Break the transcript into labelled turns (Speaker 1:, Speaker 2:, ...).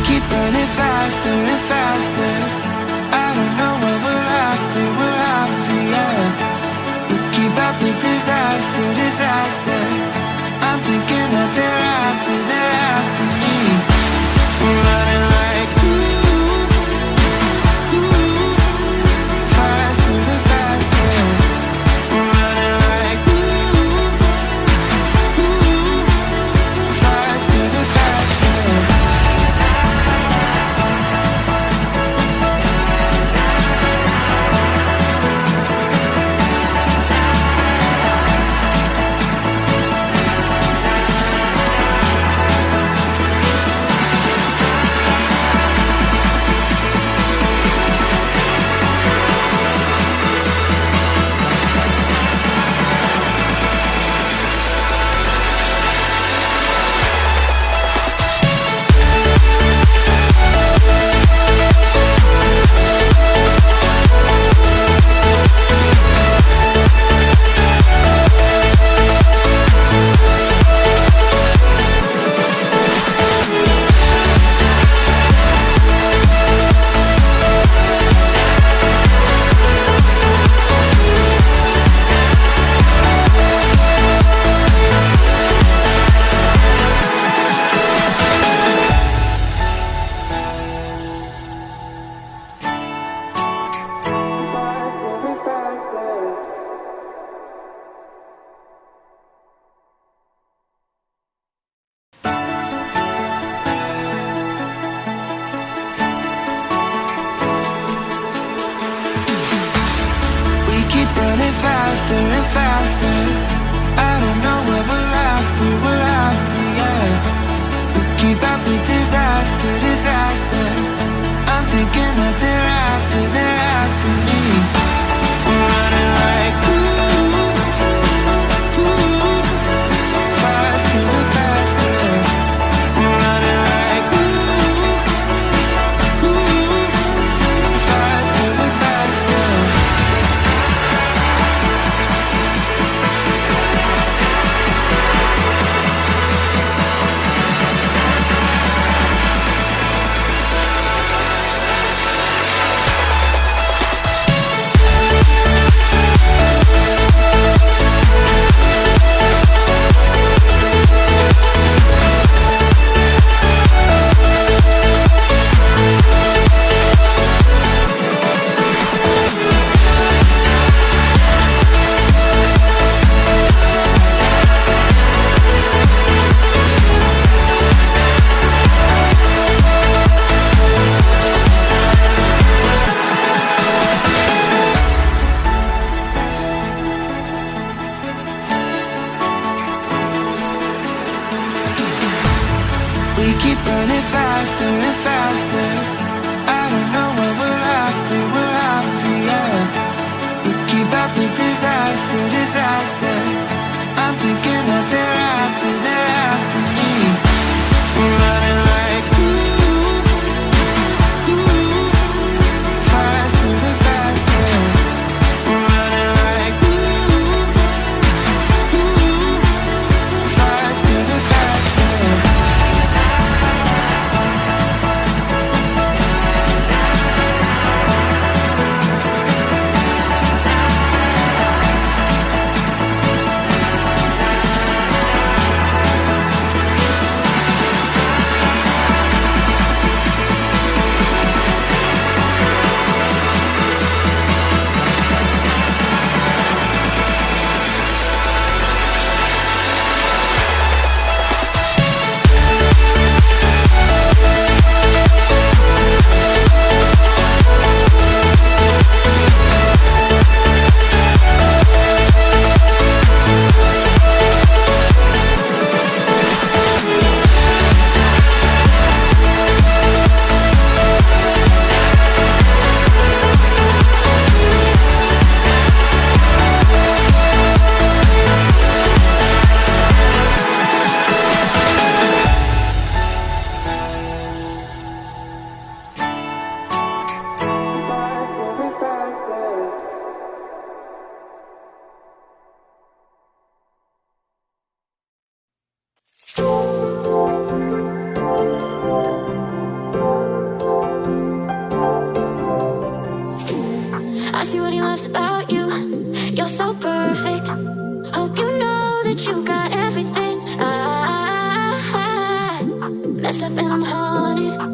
Speaker 1: keep running faster and faster. I don't know what we're after, yeah. We keep up with disaster, disaster. I'm thinking that they're after me. We're running like faster and faster. We're running like faster and faster. Faster and faster. I don't know what we're after, yeah. We keep up with disaster, disaster. I'm thinking that they're after me. We're running like faster and faster. We're running like faster and faster. We keep running faster and faster. I don't know what we're after, yeah. We keep up with disaster, disaster. I'm thinking that they're after me. We're running like faster and faster. We're running like faster and faster.
Speaker 2: sipping on honey.